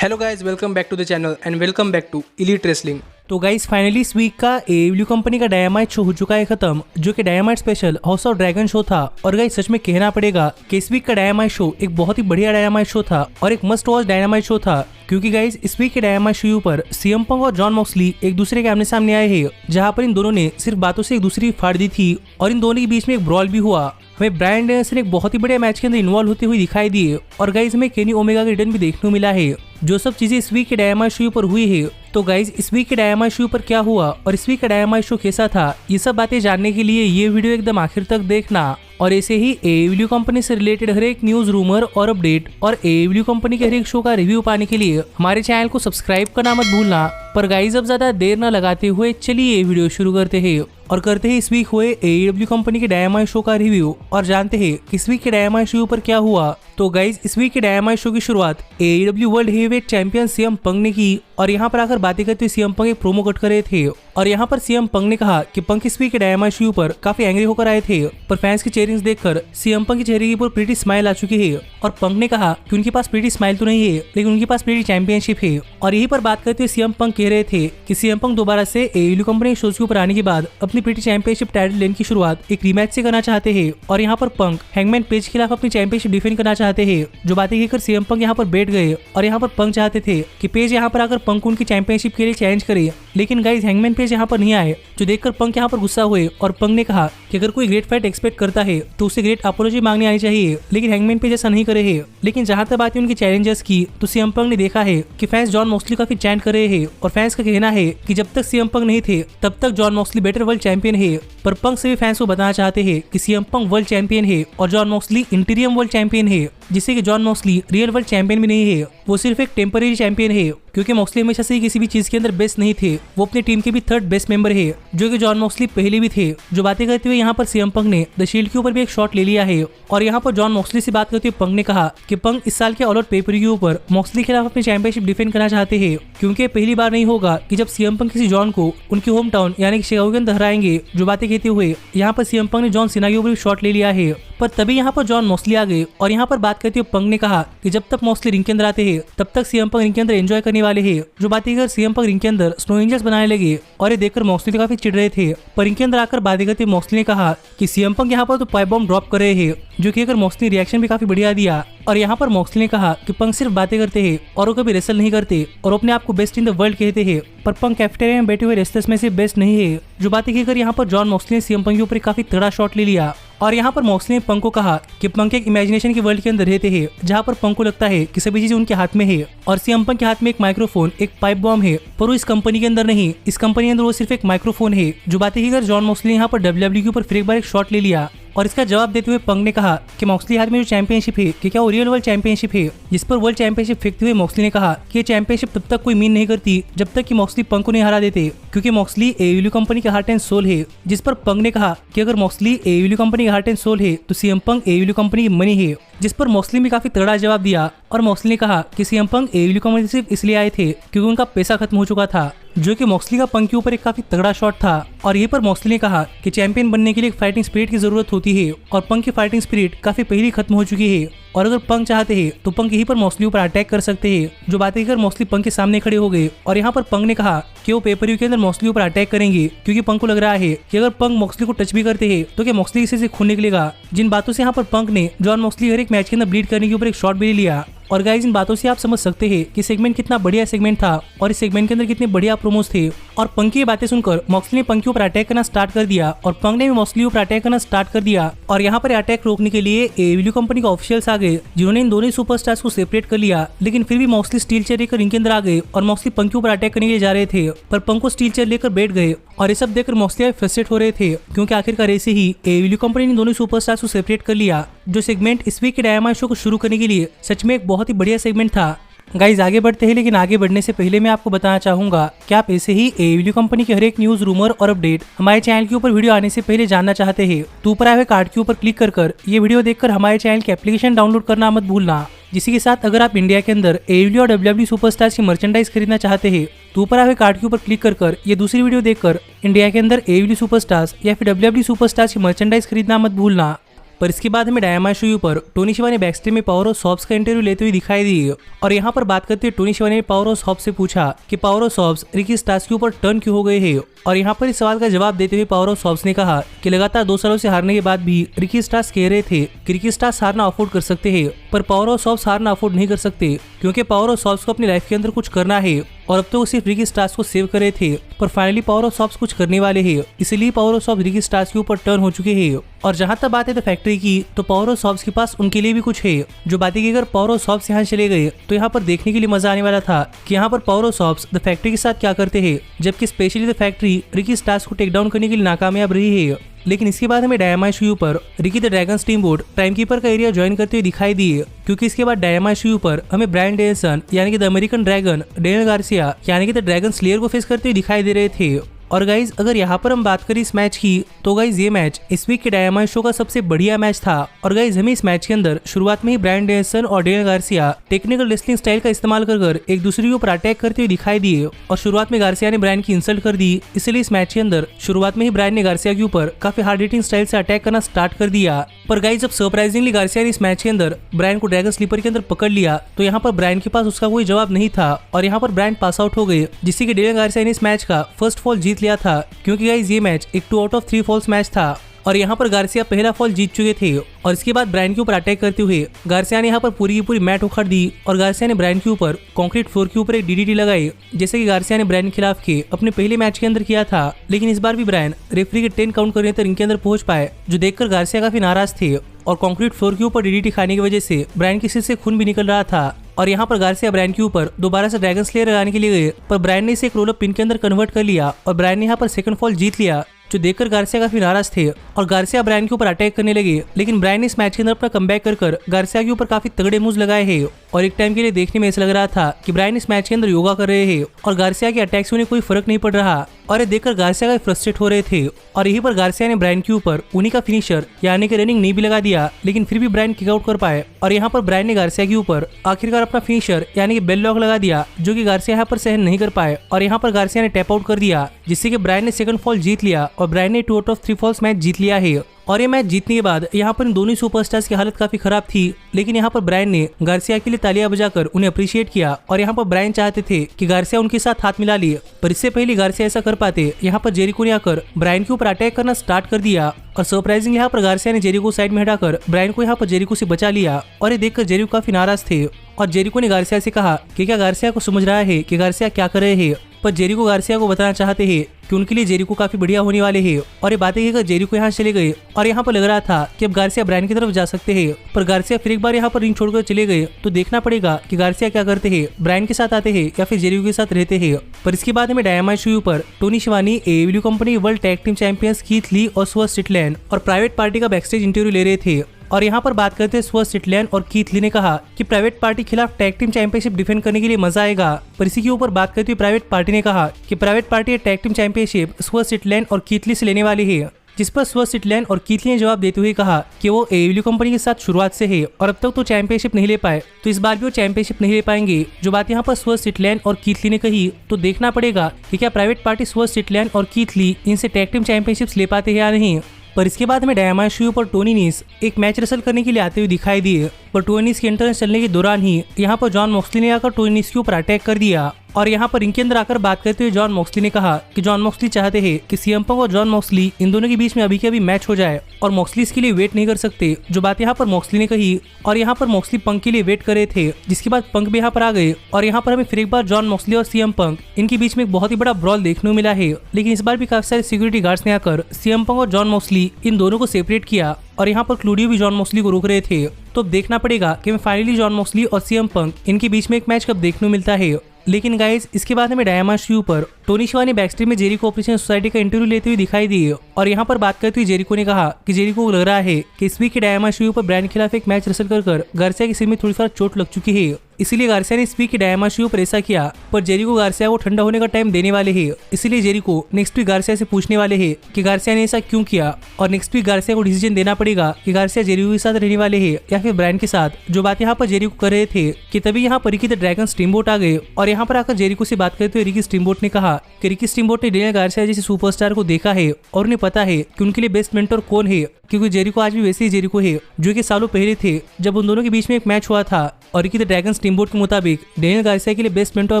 Hello guys, welcome back to the channel and welcome back to Elite Wrestling. तो guys finally इस week का AEW company का Dynamite show हो चुका है खत्म, जो कि Dynamite special House of Dragon show था। और गाइस सच में कहना पड़ेगा कि इस वीक का डायनामाइट शो एक बहुत ही बढ़िया डायनामाइट शो था और एक मस्ट वॉच डायनामाइट शो था, क्योंकि गाइस इस वीक के डायनामाइट शो पर सीएम पंक और जॉन मॉक्सली एक दूसरे के आमने सामने आए हैं, जहां पर इन दोनों ने सिर्फ बातों से एक दूसरे की फाड़ दी थी और इन दोनों के बीच में एक ब्रॉल भी हुआ। हमें ब्रायन डेनियल्सन एक बहुत ही बढ़िया मैच के अंदर इन्वॉल्व होते हुए दिखाई दिए और गाइस हमें केनी ओमेगा का रिटर्न भी देखने को मिला है। जो सब चीजें इस वीक के डायनामाइट शो पर हुई है, तो गाइस इस वीक के डायनामाइट शो पर क्या हुआ और इस वीक का डायनामाइट शो कैसा था, ये सब बातें जानने के लिए ये वीडियो एकदम आखिर तक देखना। और ऐसे ही एडब्ल्यू कंपनी से रिलेटेड हर एक न्यूज, रूमर और अपडेट और एडब्ल्यू कंपनी के हर एक शो का रिव्यू पाने के लिए हमारे चैनल को सब्सक्राइब करना मत भूलना। पर गाइस अब ज्यादा देर न लगाते हुए चलिए ये वीडियो शुरू करते हैं और करते हैं इस वीक हुए एडब्ल्यू कंपनी के डायनामाइट शो का रिव्यू और जानते हैं इस वीक के डायनामाइट शो पर क्या हुआ। तो गाइस इस वीक के डायनामाइट शो की शुरुआत AEW world heavyweight champion CM Punk ने की और यहाँ पर आकर बातें करते हुए सीएम पंक एक प्रोमो कट कर रहे थे और यहाँ पर सीएम पंक ने कहा कि पंक इस वीक के डायनामाइट शो पर काफी एंग्री होकर आए थे, पर फैंस की चेयरिंग्स देखकर सीएम पंक के चेहरे की ऊपर प्रीटी स्माइल आ चुकी है और पंक ने कहा कि उनके पास प्रीटी स्माइल तो नहीं है, लेकिन उनके पास प्रीटी चैंपियनशिप है। और यही पर बात करते हुए सीएम पंक कह रहे थे कि सीएम पंक दोबारा से एडब्ल्यू कंपनी शोज के ऊपर आने के बाद अपनी प्रीटी चैंपियनशिप टाइटल लेने की शुरुआत एक रीमैच से करना चाहते हैं और यहाँ पर पंक हैंगमैन पेज के खिलाफ अपनी चैंपियनशिप डिफेंड करना चाहते हैं। जो बातें कहकर सीएम पंक यहाँ पर बैठ गए और यहाँ पर पंक चाहते थे कि पेज यहाँ पर आकर पंक उनकी चैंपियनशिप के लिए चैलेंज करे, लेकिन गाइस हैंगमैन पेज यहाँ पर नहीं आए, जो देखकर पंक यहाँ पर गुस्सा हुए और पंक ने कहा कि अगर कोई ग्रेट फाइट एक्सपेक्ट करता है तो उसे ग्रेट अपोलॉजी मांगनी आनी चाहिए, लेकिन हैंगमैन पेज ऐसा नहीं करे है। लेकिन जहाँ तक बात है उनके चैलेंजर्स की, तो सीएम पंक ने देखा है कि फैंस जॉन मॉक्सली काफी चैंट कर रहे हैं और फैंस का कहना है कि जब तक सीएम पंक नहीं थे तब तक John Moxley better world champion है। पर पंक से भी फैंस को बताना चाहते हैं कि सीएम पंक वर्ल्ड चैंपियन है और जॉन मॉक्सली इंटीरियम वर्ल्ड चैंपियन है, जिससे कि John Moxley real world champion भी नहीं है, वो सिर्फ एक टेम्पररी चैंपियन है, क्योंकि मॉक्सली हमेशा से किसी भी चीज के अंदर बेस्ट नहीं थे। वो अपनी टीम के भी थर्ड बेस्ट मेंबर है, जो कि जॉन मॉक्सली पहले भी थे। जो बातें करते हुए यहाँ पर सीएम पंक ने द शील्ड के ऊपर भी एक शॉट ले लिया है और यहाँ पर जॉन मॉक्सली से बात करते हुए पंक ने कहा कि पंक इस साल के ऑल आउट पेपर के ऊपर मॉक्सली के खिलाफ अपनी चैंपियनशिप डिफेंड करना चाहते हैं, क्योंकि पहली बार नहीं होगा कि जब सीएम पंक किसी जॉन को उनके होम टाउन यानी कि शिकागो के अंदर हराएंगे। जो बातें कहते हुए यहाँ पर सीएम पंक ने जॉन सीना के ऊपर भी शॉट ले लिया है, पर तभी यहाँ पर जॉन मॉक्सली आ गए और यहाँ पर बात करते हुए पंक ने कहा कि जब तक मॉक्सली रिंग के अंदर आते हैं तब तक सीएम पंक रिंग के अंदर एंजॉय करने वाले हैं। जो बातें कर सीएम पंक रिंग के अंदर स्नो एंजल्स बनाने लगे और ये देखकर मॉक्सली काफी चिढ़ रहे थे, पर रिंग के अंदर आकर बातें करते मॉक्सली ने कहा कि सीएम पंक यहाँ पर तो पाइप बॉम्ब ड्रॉप कर रहे हैं, जो कि अगर मॉक्सली रिएक्शन भी काफी बढ़िया दिया। और यहाँ पर मॉक्सली ने कहा कि पंक सिर्फ बातें करते हैं और वो कभी रेसल नहीं करते और अपने आप को बेस्ट इन द वर्ल्ड कहते हैं, पर पंक कैफेटेरिया में बैठे हुए रेसलर्स में से बेस्ट नहीं है। जो बातें कहकर यहाँ पर जॉन मॉक्सली ने सीएम पंक के ऊपर काफी तगड़ा शॉट ले लिया और यहाँ पर मॉक्सली ने पंक को कहा कि पंक एक इमेजिनेशन के वर्ल्ड के अंदर रहते हैं, जहाँ पर पंक को लगता है कि सभी चीजें उनके हाथ में है और सीएम पंक के हाथ में एक माइक्रोफोन, एक पाइप बॉम्ब है, पर वो इस कंपनी के अंदर नहीं, इस कंपनी के अंदर वो सिर्फ एक माइक्रोफोन है। जो बातें कहकर जॉन मॉक्सली यहाँ पर डब्ल्यूडब्ल्यूई के ऊपर फिर एक बार एक शॉट ले लिया और इसका जवाब देते हुए पंक ने कहा कि मॉक्सली हाथ में जो चैंपियनशिप है कि क्या वो रियल वर्ल्ड चैंपियनशिप है, जिस पर वर्ल्ड चैंपियनशिप फेंकते हुए मॉक्सली ने कहा कि ये चैंपियनशिप तब तक कोई मीन नहीं करती जब तक कि मॉक्सली पंक को नहीं हरा देते, क्योंकि मॉक्सली एडब्ल्यू कंपनी का हार्ट एंड सोल है। जिस पर पंक ने कहा कि अगर मॉक्सली एडब्ल्यू कंपनी का हार्ट एंड सोल है तो सीएम पंक एडब्ल्यू कंपनी की मनी है, जिस पर मॉक्सली ने काफी तगड़ा जवाब दिया और मॉक्सली ने कहा कि सीएम पंक एडब्ल्यू कंपनी सिर्फ इसलिए आए थे क्योंकि उनका पैसा खत्म हो चुका था, जो कि मॉक्सली का पंक के ऊपर एक काफी तगड़ा शॉट था। और ये पर मॉक्सली ने कहा कि चैंपियन बनने के लिए एक फाइटिंग स्पिरिट की जरूरत होती है और पंक की फाइटिंग स्पिरिट काफी पहले खत्म हो चुकी है और अगर पंक चाहते हैं तो पंक यहीं पर मॉक्सली ऊपर अटैक कर सकते हैं। जो बातें कर मॉक्सली पंक के सामने खड़े हो गए और यहाँ पर पंक ने कहा कि वो पेपर व्यू के अंदर मॉक्सली ऊपर अटैक करेंगे, क्योंकि पंक को लग रहा है कि अगर पंक मॉक्सली को टच भी करते हैं तो क्या मॉक्सली इसे से खून निकलेगा। जिन बातों से यहाँ पर पंक ने जॉन मॉक्सली हर एक मैच के अंदर ब्लीड करने के ऊपर एक शॉट भी लिया। और गाइस इन बातों से आप समझ सकते हैं कि सेगमेंट कितना बढ़िया सेगमेंट था और इस सेगमेंट के अंदर कितने बढ़िया प्रोमोस थे। और पंक की बातें सुनकर मॉक्सली ने पंक के ऊपर अटैक करना स्टार्ट कर दिया और पंक ने भी मॉक्सली ऊपर अटैक करना स्टार्ट कर दिया और यहाँ पर अटैक रोकने के लिए एडब्ल्यू कंपनी के ऑफिशियल्स आ गए, जिन्होंने इन दोनों सुपरस्टार्स को सेपरेट कर लिया। लेकिन फिर भी मॉक्सली स्टील चेयर लेकर रिंग के अंदर आ गए और मॉक्सली पंक के ऊपर अटैक करने के लिए जा रहे थे, पर पंक को स्टील चेयर लेकर बैठ गए और ये सब देखकर मॉक्सली फ्रस्ट्रेट हो रहे थे, क्योंकि आखिरकार ऐसे ही एडब्ल्यू कंपनी ने दोनों सुपरस्टार्स को सेपरेट कर लिया। जो सेगमेंट इस वीक के डायनामाइट शो को शुरू करने के लिए सच में एक बहुत ही बढ़िया सेगमेंट था। गाइज आगे बढ़ते हैं, लेकिन आगे बढ़ने से पहले मैं आपको बताना चाहूंगा कि आप ऐसे ही एडब्ल्यू कंपनी के हर एक न्यूज, रूमर और अपडेट हमारे चैनल के ऊपर वीडियो आने से पहले जानना चाहते हैं तो ऊपर आए हुए कार्ड के ऊपर क्लिक कर ये वीडियो देखकर हमारे चैनल की एप्लीकेशन डाउनलोड करना मत भूलना। जिसी के साथ अगर आप इंडिया के अंदर एडब्ल्यू और डब्ल्यूडब्ल्यूई सुपरस्टार्स की मर्चेंडाइज खरीदना चाहते हैं तो ऊपर आए हुए कार्ड के ऊपर क्लिक कर ये दूसरी वीडियो देखकर इंडिया के अंदर एडब्ल्यू सुपरस्टार्स या फिर डब्ल्यूडब्ल्यूई सुपरस्टार्स की मर्चेंडाइज खरीदना मत भूलना। पर इसके बाद हमें डायनामाइट शो पर टोनी शिवानी बैकस्टेज में पावर ऑफ हॉब्स का इंटरव्यू लेते हुए दिखाई दी और यहाँ पर बात करते हुए टोनी शिवानी ने पावर ऑफ हॉब्स से पूछा कि Power of Hobbs Ricky Starks के ऊपर टर्न क्यों हो गए हैं। और यहाँ पर इस सवाल का जवाब देते हुए पावर ऑफ हॉब्स ने कहा कि लगातार 2 सालों से हारने के बाद भी रिकी स्टार्क्स कह रहे थे कि रिकी स्टार्क्स हारना अफोर्ड कर सकते हैं, पर पावर ऑफ हॉब्स हारना अफोर्ड नहीं कर सकते क्योंकि पावर ऑफ हॉब्स को अपनी लाइफ के अंदर कुछ करना है और अब तो वो सिर्फ रिकी स्टार्क्स को सेव कर रहे थे, पर फाइनली पावर ऑफ हॉब्स कुछ करने वाले हैं, इसलिए Power of Hobbs Ricky Starks के ऊपर टर्न हो चुके हैं। और जहां तक बात है तो फैक्ट्री की, तो पावर ऑफ हॉब्स के पास उनके लिए भी कुछ है। जो बातें कि अगर पावर ऑफ हॉब्स यहाँ चले गए तो यहाँ पर देखने के लिए मजा आने वाला था कि यहाँ पर Power of Hobbs the Factory के साथ क्या करते हैं, जबकि specially the Factory Ricky Starks को टेक डाउन करने के लिए नाकामयाब रही है। लेकिन इसके बाद हमें डायनामाइट शो पर Ricky the dragon steam boat time keeper का एरिया ज्वाइन करते हुए दिखाई दिए, क्योंकि इसके बाद डायनामाइट शो पर हमें ब्रायन डेनियल्सन यानी कि the American dragon, Daniel Garcia यानी कि द ड्रैगन स्लेयर को फेस करते हुए दिखाई दे रहे थे। और गाइज अगर यहाँ पर हम बात करें इस मैच की, तो गाइज ये मैच इस वीक के डायनामाइट शो का सबसे बढ़िया मैच था। और गाइज हमें इस मैच के अंदर शुरुआत में ही ब्रायन डेनियल्सन और Daniel Garcia technical wrestling style का इस्तेमाल कर एक दूसरे के ऊपर अटैक करते हुए दिखाई दिए और शुरुआत में गार्सिया ने ब्रायन की इंसल्ट कर दी, इसलिए इस मैच के अंदर शुरुआत में ही ब्रायन ने गार्सिया के ऊपर काफी हार्ड हिटिंग स्टाइल से अटैक करना स्टार्ट कर दिया। पर गाइज जब सरप्राइजिंगली गार्सिया ने इस मैच के अंदर ब्रायन को ड्रैगन स्लीपर के अंदर पकड़ लिया, तो यहाँ पर ब्रायन के पास उसका कोई जवाब नहीं था और यहाँ पर ब्रायन पास आउट हो गए, जिससे कि डेनियल गार्सिया ने इस मैच का फर्स्ट फॉल जीत लिया था, क्योंकि गाइज ये मैच एक 2 आउट ऑफ 3 फॉल्स मैच था और यहाँ पर गार्सिया पहला फॉल जीत चुके थे। और इसके बाद ब्रायन के ऊपर अटैक करते हुए गार्सिया ने यहाँ पर पूरी की पूरी मैट उखाड़ दी और गार्सिया ने ब्रायन के ऊपर कंक्रीट फ्लोर के ऊपर एक डीडीटी लगाई, जैसे कि गार्सिया ने ब्रायन के खिलाफ के अपने पहले मैच के अंदर किया था। लेकिन इस बार भी ब्रायन रेफरी के 10 काउंट करने तक इनके अंदर पहुंच पाए, जो देखकर गार्सिया काफी नाराज थे और कंक्रीट फ्लोर के ऊपर डीडीटी खाने की वजह से ब्रायन के सिर से खून भी निकल रहा था। और यहाँ पर गार्सिया ब्रायन के ऊपर दोबारा से ड्रैगन स्लेयर लगाने के लिए गए, पर ब्रायन ने इसे एक रोल अप पिन के अंदर कन्वर्ट कर लिया और ब्रायन ने यहाँ पर सेकंड फॉल जीत लिया, जो देखकर गार्सिया काफी नाराज थे और गार्सिया ब्रायन के ऊपर अटैक करने लगे। लेकिन ब्रायन ने इस मैच के अंदर अपना कमबैक कर गार्सिया के ऊपर काफी तगड़े मूव्स लगाए हैं और एक टाइम के लिए देखने में ऐसा लग रहा था कि ब्रायन इस मैच के अंदर योगा कर रहे हैं और गार्सिया के अटैक से उन्हें कोई फर्क नहीं पड़ रहा और ये देखकर गार्सिया का फ्रस्ट्रेट हो रहे थे। और यहीं पर गार्सिया ने ब्रायन के ऊपर उन्हीं का फिनिशर यानी कि रनिंग नी भी लगा दिया, लेकिन फिर भी ब्रायन किक आउट कर पाए और यहाँ पर ब्रायन ने गार्सिया के ऊपर आखिरकार अपना फिनिशर यानी कि बेल लॉक लगा दिया, जो कि गार्सिया यहाँ पर सहन नहीं कर पाए और यहाँ पर गार्सिया ने टैप आउट कर दिया, जिससे कि ब्रायन ने सेकंड फॉल जीत लिया और ब्रायन ने 2 आउट ऑफ 3 फॉल्स मैच जीत लिया है। और ये मैच जीतने के बाद यहाँ पर इन दोनों सुपरस्टार्स की हालत काफी खराब थी, लेकिन यहाँ पर ब्रायन ने गार्सिया के लिए तालियां बजाकर उन्हें अप्रिशिएट किया और यहाँ पर ब्रायन चाहते थे कि गार्सिया उनके साथ हाथ मिला लिए, पर इससे पहले गार्सिया ऐसा कर पाते यहाँ पर जेरिको ने आकर ब्रायन के ऊपर अटैक करना स्टार्ट कर दिया और सरप्राइजिंग यहाँ पर गार्सिया ने जेरिको साइड में हटाकर ब्रायन को यहाँ पर जेरिको से बचा लिया। और ये देखकर जेरिको काफी नाराज थे और जेरिको ने गार्सिया से कहा कि क्या गार्सिया को समझ रहा है कि गार्सिया क्या कर रहे हैं, पर जेरिको गार्सिया को बताना चाहते हैं कि उनके लिए जेरिको काफी बढ़िया होने वाले हैं। और ये बातें कहकर जेरिको यहाँ चले गए और यहाँ पर लग रहा था कि अब गार्सिया ब्रायन की तरफ जा सकते हैं, पर गार्सिया फिर एक बार यहाँ पर रिंग छोड़कर चले गए, तो देखना पड़ेगा कि गार्सिया क्या करते हैं, ब्रायन के साथ आते हैं या फिर जेरिको के साथ रहते हैं। पर इसके बाद हमें डायनामाइट शो पर Tony Schiavone AEW company world tag team champions Keith Lee और स्वर्ट स्टिटलैंड और प्राइवेट पार्टी का बैकस्टेज इंटरव्यू ले रहे थे। और यहाँ पर बात करते हैं स्वर्ट स्टिटलैंड और कीथ ली ने कहा कि प्राइवेट पार्टी खिलाफ टैग टीम चैंपियनशिप डिफेंड करने के लिए मजा आएगा। पर इसी के ऊपर बात करते हुए प्राइवेट पार्टी ने कहा कि private party tag team championship Swerve Strickland और कीथ ली से लेने वाली है, जिस पर स्वर्ट स्टिटलैंड और कीथ ली ने जवाब देते हुए कहा कि वो एएडब्ल्यू कंपनी के साथ शुरुआत से है और अब तक तो चैंपियनशिप नहीं ले पाए, तो इस बार भी वो चैंपियनशिप नहीं ले पाएंगे। जो बात यहाँ पर स्वर्ट स्टिटलैंड और कीथ ली ने कही, तो देखना पड़ेगा कि क्या प्राइवेट पार्टी स्वर्ट स्टिटलैंड और कीथ ली इनसे टैग टीम चैंपियनशिप्स ले पाते हैं या नहीं। पर इसके बाद हमें डायनामाइट शो पर टोनी नीस एक मैच रेसल करने के लिए आते हुए दिखाई दिए, पर टोनी नीस के एंट्रेंस चलने के दौरान ही यहाँ पर जॉन मॉक्सली ने आकर टोनी नीस के ऊपर अटैक कर दिया। और यहाँ पर इनके अंदर आकर बात करते हुए जॉन मॉक्सली ने कहा कि जॉन मॉक्सली चाहते हैं कि सीएम पंक और जॉन मॉक्सली इन दोनों के बीच में अभी के अभी मैच हो जाए और मॉक्सली इसके लिए वेट नहीं कर सकते। जो बात यहाँ पर मॉक्सली ने कही और यहाँ पर मॉक्सली पंक के लिए वेट कर रहे थे, जिसके बाद पंक भी यहाँ पर आ गए और यहाँ पर हमें फिर एक बार जॉन मॉक्सली और सीएम पंक इनके बीच में एक बहुत ही बड़ा ब्रॉल देखने को मिला है। लेकिन इस बार भी काफी सारे सिक्योरिटी गार्ड्स ने आकर सीएम पंक और जॉन मॉक्सली इन दोनों को सेपरेट किया और यहाँ पर क्लूडियो भी जॉन मॉक्सली को रोक रहे थे। तो अब देखना पड़ेगा कि फाइनली जॉन मॉक्सली और सीएम पंक इनके बीच में एक मैच कब देखने को मिलता है। लेकिन गाइज इसके बाद हमें डायनामाइट शो पर टोनी शिवानी बैकस्टेज में जेरिको ऑपरेशन सोसाइटी का इंटरव्यू लेते हुए दिखाई दिए और यहाँ पर बात करते हुए जेरिको ने कहा कि जेरिको को लग रहा है कि इस वीक के डायनामाइट शो पर ब्रायन के खिलाफ एक मैच रेसल कर गार्सिया के सिर में थोड़ी सा चोट लग चुकी है, इसीलिए गार्सिया ने इस वीक के डायनामाइट शो पर ऐसा किया। पर जेरिको गार्सिया को ठंडा होने का टाइम देने वाले हैं, इसलिए जेरिको नेक्स्ट वीक गार्सिया से पूछने वाले हैं कि गार्सिया ने ऐसा क्यों किया और नेक्स्ट वीक गार्सिया को डिसीजन देना पड़ेगा कि गार्सिया जेरिको के साथ रहने वाले हैं या फिर ब्रायन के साथ। जो बात यहाँ पर जेरिको कर रहे थे कि तभी यहाँ पर रिकी द ड्रैगन स्टीमबोट आ गए और यहाँ पर आकर जेरिको से बात करते हुए रिकी स्टीमबोट ने कहा कि रिकी स्टीमबोट ने डेनियल गार्सिया जैसे सुपरस्टार को देखा है और उन्हें पता है कि उनके लिए बेस्ट मेंटर कौन है, क्योंकि जेरिको आज भी वैसे ही जेरिको है जो कि सालों पहले थे जब उन दोनों के बीच में एक मैच हुआ था। और रिकी द ड्रैगन स्टीमबोट के मुताबिक डेनियल गार्सिया के लिए बेस्ट मेंटर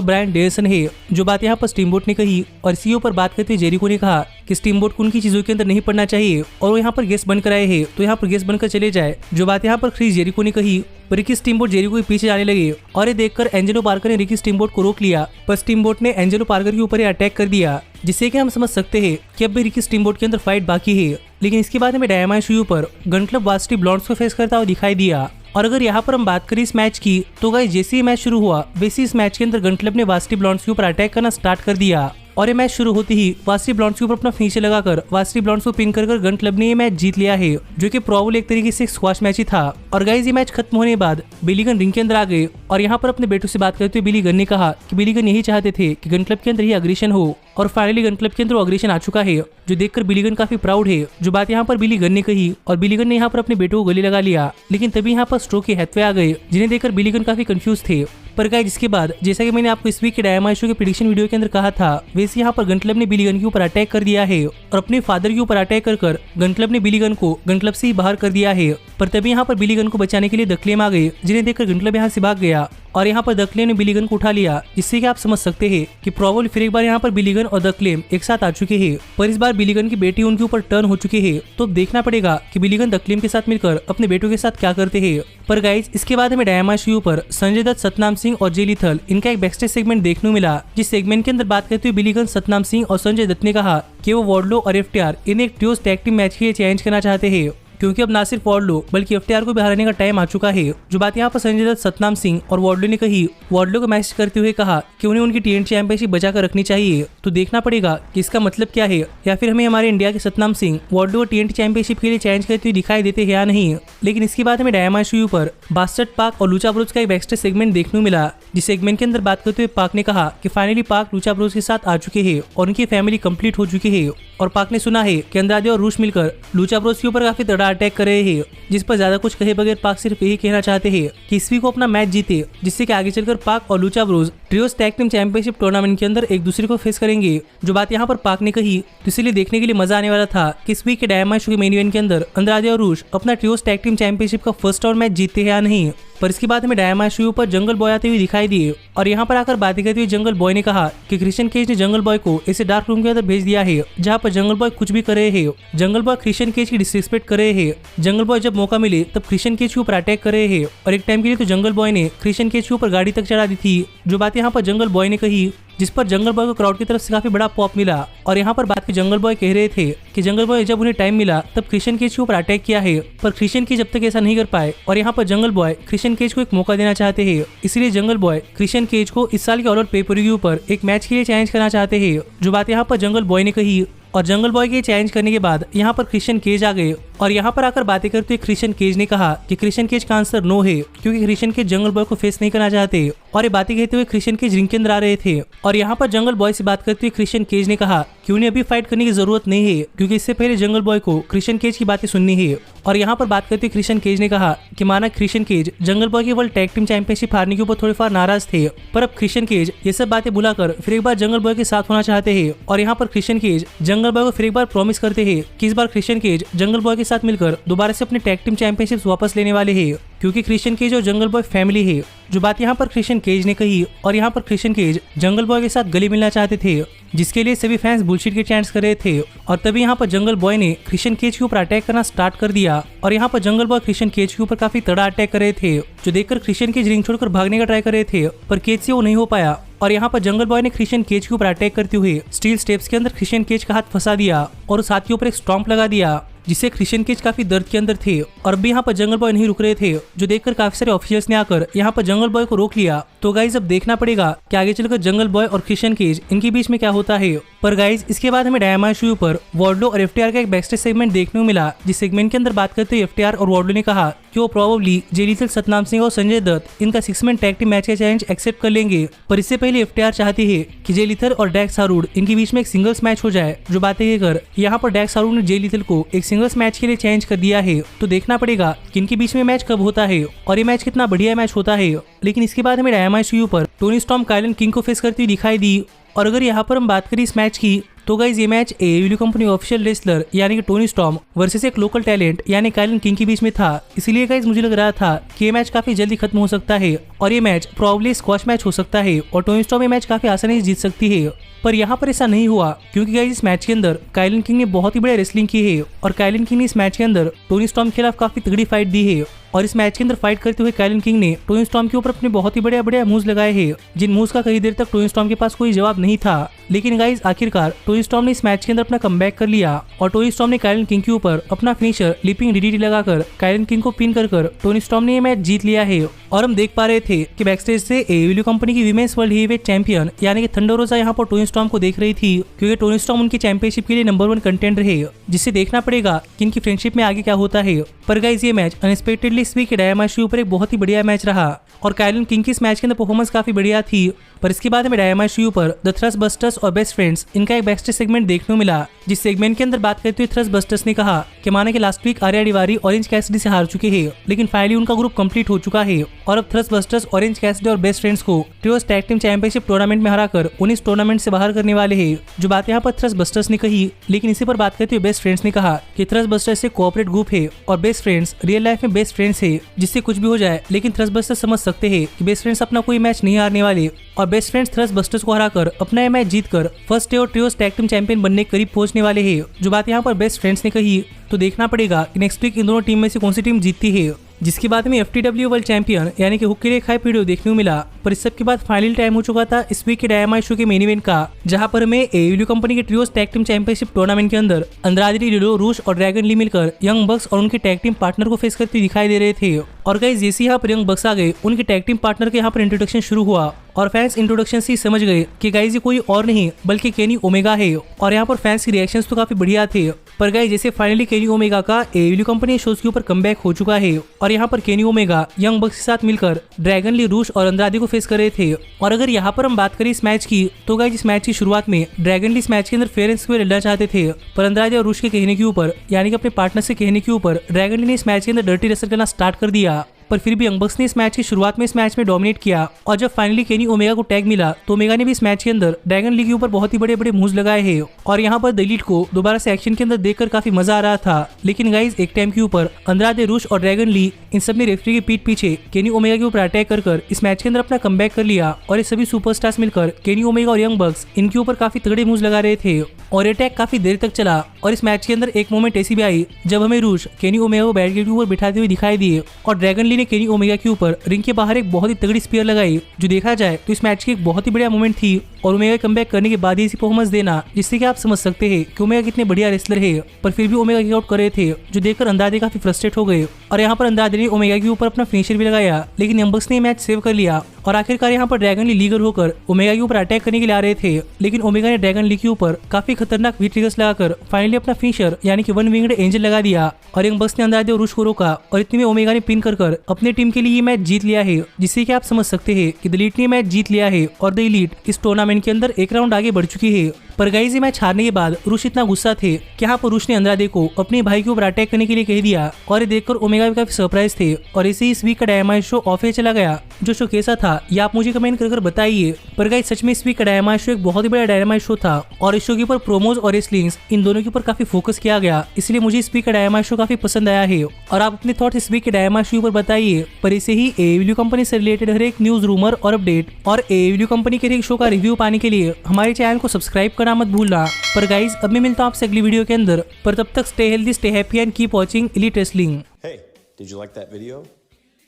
ब्रायन डेनियल्सन है, जो बात यहाँ पर स्टीमबोट ने कही। और इसी ऊपर बात करते हुए जेरिको ने कहा कि स्टीमबोट को उनकी चीजों के अंदर नहीं पड़ना चाहिए और वो यहाँ पर गेस्ट बनकर आए हैं तो यहाँ पर गेस्ट बनकर चले जाए, जो बात यहाँ पर क्रिस जेरिको ने कही। रिकी स्टीमबोट जेरिको के पीछे जाने लगे और ये देखकर एंजेलो पार्कर ने रिकी स्टीमबोट को रोक लिया, पर स्टीमबोट ने एंजेलो पार्कर के ऊपर अटैक कर दिया, जिससे कि हम समझ सकते हैं कि अब भी रिकी स्टीमबोट के अंदर फाइट बाकी है। लेकिन इसके बाद हमें डायमंड शो पर गन क्लब वार्सिटी ब्लॉन्ड्स को फेस करता हुआ दिखाई दिया। और अगर यहाँ पर हम बात करें इस मैच की तो गाइस जैसे ही मैच शुरू हुआ वैसे इस मैच के अंदर गन क्लब ने वार्सिटी ब्लॉन्ड्स के ऊपर अटैक करना स्टार्ट कर दिया। और ये मैच शुरू होते ही वार्सिटी ब्लॉन्ड्स के ऊपर अपना फिनिशर लगाकर वार्सिटी ब्लॉन्ड्स को पिन कर गन क्लब ने ये मैच जीत लिया है, जो कि प्रोबेबली एक तरीके से स्क्वाश मैच ही था। और गाइस ये मैच खत्म होने के बाद बिली गन रिंग के अंदर आ गए और यहाँ पर अपने बेटों से बात करते हुए बिली गन ने कहा कि बिली गन यही चाहते थे कि गन क्लब के अंदर ही अग्रेशन हो, और फाइनली गन क्लब के अंदर अग्रेशन आ चुका है, जो देखकर बिली गन काफी प्राउड है, जो बात यहाँ पर बिली गन ने कही। और बिली गन ने यहाँ पर अपने बेटों को गले लगा लिया, लेकिन तभी यहाँ पर स्ट्रोक के हैथवे आ गए, जिन्हें देखकर बिली गन काफी कंफ्यूज थे। पर गाइस इसके बाद जैसा कि मैंने आपको इस वीक के डायमंड शो के प्रेडिक्शन वीडियो के अंदर कहा था, वैसे यहाँ पर गन क्लब ने बिली गन के ऊपर अटैक कर दिया है और अपने फादर के ऊपर अटैक कर गन क्लब ने बिली गन को गन क्लब से ही बाहर कर दिया है। पर तभी यहाँ पर बिली गन को बचाने के लिए द क्लेम आ गए, जिन्हें देखकर गन क्लब यहाँ से भाग गया और यहाँ पर द क्लेम ने बिली गन को उठा लिया, जिससे कि आप समझ सकते हैं कि प्रोबेबली फिर एक बार यहाँ पर बिली गन और द क्लेम एक साथ आ चुके हैं, पर इस बार बिली गन की बेटी उनके ऊपर टर्न हो चुकी है। तो देखना पड़ेगा कि बिली गन द क्लेम के साथ मिलकर अपने बेटों के साथ क्या करते हैं। पर गाइज इसके बाद हमें डायमंड शो पर संजय दत्त, सतनाम सिंह और जे लिथल इनका एक बैकस्टेज सेगमेंट देखने को मिला, जिस सेगमेंट के अंदर बात करते हुए बिली गन, सतनाम सिंह और संजय दत्त ने कहा कि वो वार्डलो और एफटीआर इन्हें एक ट्रियोस टैग टीम मैच के लिए चैलेंज करना चाहते हैं, क्योंकि अब ना सिर्फ वार्डलो बल्कि एफटीआर को भी हराने का टाइम आ चुका है। जो बात यहाँ पर संजय दत्त, सतनाम सिंह और वार्डलो ने कही, वार्डलो को मैसेज करते हुए कहा कि उन्हें उनकी टीएनटी चैंपियनशिप बचा कर रखनी चाहिए। तो देखना पड़ेगा कि इसका मतलब क्या है, या फिर हमें हमारे इंडिया के सतनाम सिंह वार्डलो को टीएनटी चैंपियनशिप के लिए चैलेंज करते हुए दिखाई देते हैं या नहीं। लेकिन इसके बाद हमें डायमंड शो पर बास्टर्ड पाक और लूचा ब्रोज का एक बैकस्टेज सेगमेंट देखने को मिला, जिस सेगमेंट के अंदर बात करते हुए पाक ने कहा कि फाइनली पाक लूचा ब्रोज के साथ आ चुके हैं और उनकी फैमिली कंप्लीट हो चुकी है। और पाक ने सुना है कि अंद्रादे और रूश मिलकर लूचा ब्रोज के ऊपर काफी तगड़ा अटैक कर रहे हैं, जिस पर ज्यादा कुछ कहे बगैर पाक सिर्फ यही कहना चाहते हैं कि इस वीक को अपना मैच जीते, जिससे कि आगे चलकर पाक और Lucha Bros trios tag team championship tournament के अंदर एक दूसरे को फेस करेंगे। जो बात यहाँ पर पाक ने कही तो इसीलिए देखने के लिए मजा आने वाला था कि इस वीक के डायमंड शो के मेन इवेंट के अंदर अंद्रादे और रूश अपना ट्रियोस टैग टीम चैंपियनशिप का फर्स्ट राउंड मैच जीतते हैं या नहीं। पर इसके बाद हमें डायमंड शो पर जंगल बॉय आते हुए दिखाई दिए और यहाँ पर आकर बातें करते हुए जंगल बॉय ने कहा कि क्रिश्चियन केज ने जंगल बॉय को ऐसे डार्क रूम के अंदर भेज दिया है जहाँ पर जंगल बॉय कुछ भी कर रहे हैं। जंगल बॉय क्रिश्चियन केज की डिसरिस्पेक्ट कर रहे हैं। जंगल बॉय जब मौका मिले तब क्रिश्चियन केज के ऊपर अटैक कर रहे हैं और एक टाइम के लिए तो जंगल बॉय ने क्रिश्चियन केज के ऊपर गाड़ी तक चढ़ा दी थी। जो बात यहाँ पर जंगल बॉय ने कही, जिस पर जंगल बॉय को क्राउड की तरफ से काफी बड़ा पॉप मिला। और यहाँ पर बात की जंगल बॉय कह रहे थे कि जंगल बॉय जब उन्हें टाइम मिला तब क्रिश्चियन केज के ऊपर अटैक किया है, पर क्रिश्चियन केज जब तक ऐसा नहीं कर पाए और यहाँ पर जंगल बॉय क्रिश्चियन केज को एक मौका देना चाहते हैं, इसलिए जंगल बॉय क्रिश्चियन केज को इस साल के ऑल आउट पे पर व्यू पर एक मैच के लिए चैलेंज करना चाहते हैं। जो बात यहाँ पर जंगल बॉय ने कही और जंगल बॉय के चैलेंज करने के बाद यहाँ पर क्रिश्चियन केज आ गए और यहाँ पर आकर बातें करते हुए क्रिश्चियन केज ने कहा कि क्रिश्चियन केज का आंसर नो है, क्योंकि क्रिश्चियन केज जंगल बॉय को फेस नहीं करना चाहते। और ये बातें कहते हुए क्रिश्चियन केज रिंग के अंदर आ रहे थे और यहाँ पर जंगल बॉय से बात करते हुए क्रिश्चियन केज ने कहा कि उन्हें अभी फाइट करने की जरूरत नहीं है, क्योंकि इससे पहले जंगल बॉय को क्रिश्चियन केज की बातें सुननी है। और यहाँ पर बात करते हुए क्रिश्चियन केज ने कहा कि माना क्रिश्चियन केज जंगल बॉय के वर्ल्ड टैग टीम चैंपियनशिप हारने के ऊपर थोड़े फार नाराज थे, पर अब क्रिश्चियन केज ये सब बातें भुलाकर फिर एक बार जंगल बॉय के साथ होना चाहते हैं। और यहाँ पर क्रिश्चियन केज जंगल बॉय को फिर एक बार प्रॉमिस करते हैं कि इस बार क्रिश्चियन केज जंगल बॉय के साथ मिलकर दोबारा से अपने टैग टीम चैंपियनशिप वापस लेने वाले हैं, क्योंकि क्रिश्चियन केज और जंगल बॉय फैमिली है। जो बात यहाँ पर क्रिश्चियन केज ने कही और यहाँ पर क्रिश्चियन केज जंगल बॉय के साथ गले मिलना चाहते थे, जिसके लिए सभी फैंस बुलशिट के चैंट्स कर रहे थे। और तभी यहाँ पर जंगल बॉय ने क्रिश्चियन केज के ऊपर अटैक करना स्टार्ट कर दिया और यहाँ पर जंगल बॉय क्रिश्चियन केज के ऊपर काफी तगड़ा अटैक कर रहे थे, जो देखकर क्रिश्चियन केज रिंग छोड़कर भागने का ट्राई कर रहे थे, पर केज से वो नहीं हो पाया। और यहाँ पर जंगल बॉय ने क्रिश्चियन केज के ऊपर अटैक करते हुए स्टील स्टेप्स के अंदर क्रिश्चियन केज का हाथ फंसा दिया और उस हाथ के ऊपर एक स्टॉम्प लगा दिया, जिससे क्रिश्चियन केज काफी दर्द के अंदर थे। और अब भी यहाँ पर जंगल बॉय नहीं रुक रहे थे, जो देखकर काफी सारे ऑफिशियल्स ने आकर यहाँ पर जंगल बॉय को रोक लिया। तो गाइज अब देखना पड़ेगा कि आगे चलकर जंगल बॉय और क्रिश्चियन केज इनके बीच में क्या होता है। पर गाइज इसके बाद हमें डायमंड शो पर वार्डलो और एफटीआर का एक बैकस्टेज सेगमेंट देखने को मिला, जिस सेगमेंट के अंदर बात करते हुए एफटीआर और वार्डलो ने कहा कि वो प्रोबेबली जे लिथल, सतनाम सिंह और संजय दत्त इनका 6 मैन टैग टीम मैच का चैलेंज एक्सेप्ट कर लेंगे। पर इससे पहले एफटीआर चाहती है कि जे लिथल और डैक्स हारूड इनके बीच में एक सिंगल्स मैच हो जाए। जो बातें कहकर यहाँ पर डैक्स हारूड ने जे लिथल को एक सिंगल्स मैच के लिए चेंज कर दिया है। तो देखना पड़ेगा कि इनके बीच में मैच कब होता है और ये मैच कितना बढ़िया मैच होता है। लेकिन इसके बाद हमें डायमंड शो पर टोनी स्टॉर्म काइलन किंग को फेस करती हुई दिखाई दी और अगर यहाँ पर हम बात करें इस मैच की तो गाइज ये match AEW company official wrestler यानी कि टोनी स्टॉर्म वर्सेस एक लोकल टैलेंट यानी काइलन किंग के बीच में था। इसीलिए गाइज मुझे लग रहा था कि ये मैच काफी जल्दी खत्म हो सकता है और ये मैच प्रॉब्ली स्क्वॉश मैच हो सकता है और टोनी स्टॉर्म ये मैच काफी आसानी से जीत सकती है। पर यहाँ पर ऐसा नहीं हुआ क्योंकि गाइज इस मैच के अंदर काइलन किंग ने बहुत ही बढ़िया रेसलिंग की है और काइलन किंग ने इस मैच के अंदर टोनी स्टॉर्म के खिलाफ काफी तगड़ी फाइट दी है और इस मैच के अंदर फाइट करते हुए काइलन किंग ने टोनी स्टॉर्म के ऊपर अपने बहुत ही बढ़िया मूव्स लगाए हैं जिन मूव्स का कई देर तक टोनी स्टॉर्म के पास कोई जवाब नहीं था। लेकिन गाइज आखिरकार टोनी स्टॉर्म ने इस मैच के अंदर अपना कमबैक कर लिया और टोनी स्टॉर्म ने काइलन किंग के ऊपर अपना फिनिशर लीपिंग DDT लगाकर काइलन किंग को पिन कर टोनी स्टॉर्म ने ये मैच जीत लिया है। और हम देख पा रहे थे कि बैकस्टेज से AEW कंपनी की वीमेंस वर्ल्ड हेवीवेट चैंपियन यानी कि थंडर रोजा यहाँ पर टोनी स्टॉर्म को देख रही थी क्योंकि टोनी स्टॉर्म उनकी चैंपियनशिप के लिए नंबर 1 कंटेंडर है, जिससे देखना पड़ेगा कि इनकी फ्रेंडशिप में आगे क्या होता है। पर गाइज ये मैच अनएक्सपेक्टेडली इस वीक के डायनामाइट शो पर एक बहुत ही बढ़िया मैच रहा और काइलन किंग की इस मैच के अंदर परफॉर्मेंस काफी बढ़िया थी। पर इसके बाद हमें डायनामाइट शो पर द थ्रस्ट बस्टर्स और बेस्ट फ्रेंड्स इनका एक बैकस्टेज सेगमेंट देखने को मिला, जिस सेगमेंट के अंदर बात करते हुए थ्रस्ट बस्टर्स ने कहा कि माने कि लास्ट वीक आर्या तिवारी ऑरेंज कैसिडी से हार चुके हैं लेकिन फाइनली उनका ग्रुप कंप्लीट हो चुका है और अब थ्रस्ट बस्टर्स ऑरेंज कैसिडी और बेस्ट फ्रेंड्स को ट्रियोस टैग टीम चैंपियनशिप टूर्नामेंट में हराकर उन्हें इस टूर्नामेंट से बाहर करने वाले हैं। जो बात यहाँ पर थ्रस्ट बस्टर्स ने कही, लेकिन इसी पर बात करते हुए बेस्ट फ्रेंड्स ने कहा कि थ्रस्ट बस्टर्स एक कोऑपरेट ग्रुप है और बेस्ट फ्रेंड्स रियल लाइफ में बेस्ट फ्रेंड्स है, जिससे कुछ भी हो जाए लेकिन थ्रस्ट बस्टर्स समझ सकते हैं कि बेस्ट फ्रेंड्स अपना कोई मैच नहीं हारने वाले और बेस्ट फ्रेंड्स थ्रस्ट बस्टर्स को हराकर अपना मैच जीतकर फर्स्ट और ट्रियोस टैग टीम चैंपियन बनने के करीब पहुंचने वाले हैं। जो बात यहाँ पर बेस्ट फ्रेंड्स ने कही तो देखना पड़ेगा कि नेक्स्ट वीक इन दोनों टीम में से कौन सी टीम जीतती है। जिसके बाद में FTW वर्ल्ड चैंपियन यानी कि हुक के लिए एक हाइप वीडियो देखने को मिला। पर इस सब के बाद फाइनल टाइम हो चुका था इस वीक के डायनामाइट शो के मेन इवेंट का, जहां पर हमें AEW कंपनी के ट्रियोस टैग टीम चैंपियनशिप टूर्नामेंट के अंदर अंद्रादे रिलो, रूश और ड्रैगन ली मिलकर यंग बक्स और उनके टैग टीम पार्टनर को फेस करते दिखाई दे रहे थे। और गाइस जैसे यहाँ पर यंग बक्स आ गए उनके टैग टीम पार्टनर के यहाँ पर इंट्रोडक्शन शुरू हुआ और फैंस इंट्रोडक्शन से समझ गए कि गाइस ये कोई और नहीं बल्कि केनी ओमेगा है और यहाँ पर फैंस के रिएक्शंस तो काफी बढ़िया थे। पर गाइस जैसे फाइनली केनी ओमेगा का AEW कंपनी शोज के ऊपर कमबैक हो चुका है और यहाँ पर केनी ओमेगा यंग बक्स के साथ मिलकर ड्रैगन ली, रूश और अंद्रादे को फेस कर रहे थे। और अगर यहाँ पर हम बात करें इस मैच की तो गाइस इस मैच की शुरुआत में ड्रैगन ली इस मैच के अंदर फेयर एंड स्क्वेयर लड़ना चाहते थे, पर अंद्रादे और रूश के कहने के ऊपर यानी कि अपने पार्टनर से कहने के ऊपर ड्रैगन ली ने इस मैच के अंदर डर्टी रेसल करना स्टार्ट कर दिया। पर फिर भी यंग बक्स ने इस मैच की शुरुआत में इस मैच में डोमिनेट किया और जब फाइनली केनी ओमेगा को टैग मिला तो ओमेगा ने भी इस मैच के अंदर ड्रैगन ली के ऊपर बहुत ही बड़े मूव्स लगाए हैं और यहाँ पर दिलीट को दोबारा से एक्शन के अंदर देखकर काफी मजा आ रहा था। लेकिन गाइज एक टाइम के ऊपर अंद्रादे, रूश और ड्रैगन ली इन सब ने रेफरी के पीठ पीछे केनी ओमेगा के ऊपर अटैक कर इस मैच के अंदर अपना कमबैक कर लिया और ये सभी सुपरस्टार्स मिलकर केनी ओमेगा और यंग बक्स इनके ऊपर काफी तगड़े मूव्स लगा रहे थे और अटैक काफी देर तक चला। और इस मैच के अंदर एक मोमेंट ऐसी भी आई जब हमें रूश केनी ओमेगा को बैरिकेड के ऊपर बिठाते हुए दिखाई दिए और ड्रैगन ली ने केनी ओमेगा के ऊपर रिंग के बाहर एक बहुत ही तगड़ी स्पीयर लगाई। जो देखा जाए तो इस मैच की एक बहुत ही बढ़िया मोमेंट थी और ओमेगा कमबैक करने के बाद ही ऐसी परफॉर्मेंस देना जिससे कि आप समझ सकते हैं कि ओमेगा कितने बढ़िया रेसलर है। पर फिर भी ओमेगा किक आउट कर रहे थे जो देखकर अंदाजे काफी फ्रस्ट्रेट हो गए और यहाँ पर अंदाजे ने ओमेगा के ऊपर अपना फिनिशर भी लगाया, लेकिन यंग बक्स ने मैच सेव कर लिया और आखिरकार यहाँ पर ड्रैगन ली लीगर होकर ओमेगा के ऊपर अटैक करने के लिए आ रहे थे, लेकिन ओमेगा ने ड्रैगन ली के ऊपर काफी खतरनाक वी ट्रिगर्स लगाकर फाइनली अपना फिनिशर यानी कि वन विंग्ड एंजल लगा दिया और यंग बक्स ने अंदाजे और रूश को रोका और इतने में ओमेगा ने पिन कर अपने टीम के लिए ये मैच जीत लिया है, जिससे कि आप समझ सकते हैं कि द एलीट ने मैच जीत लिया है और द एलीट इस टूर्नामेंट के अंदर एक राउंड आगे बढ़ चुकी है। पर गाइस ये मैच हारने के बाद रूश इतना गुस्सा थे कि यहाँ पर रूश ने अंद्रादे को अपने भाई के ऊपर अटैक करने के लिए कह दिया और ये देखकर ओमेगा भी काफी सरप्राइज थे और इसे इस वीक का डायनामाइट शो ऑफ एयर चला गया। जो शो कैसा था ये आप मुझे कमेंट कर बताइए। पर गाइस सच में इस वीक का डायनामाइट शो एक बहुत ही बड़ा डायनामाइट शो था और इस शो के ऊपर प्रोमोज और रेसलिंग्स इन दोनों के ऊपर काफी फोकस किया गया, इसलिए मुझे इस वीक का डायनामाइट शो काफी पसंद आया है और आप अपने थॉट्स इस वीक के डायनामाइट शो पर बताइए। पर इसे ही AEW कंपनी से रिलेटेड हर एक न्यूज, रूमर और अपडेट और AEW कंपनी के एक शो का रिव्यू पाने के लिए हमारे चैनल को सब्सक्राइब करना मत भूलना। पर गाइज अब मैं मिलता हूँ आपसे अगली वीडियो के अंदर, पर तब तक stay healthy, stay happy and keep watching elite wrestling. Hey, did you like that video?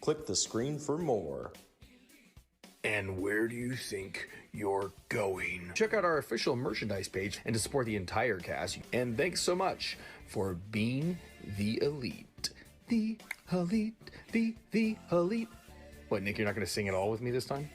Click the screen for more. And where do you think you're going? Check out our official merchandise page and to support the entire cast. And thanks so much for being the elite. The elite, the elite. What, Nick, you're not going to sing it all with me this time?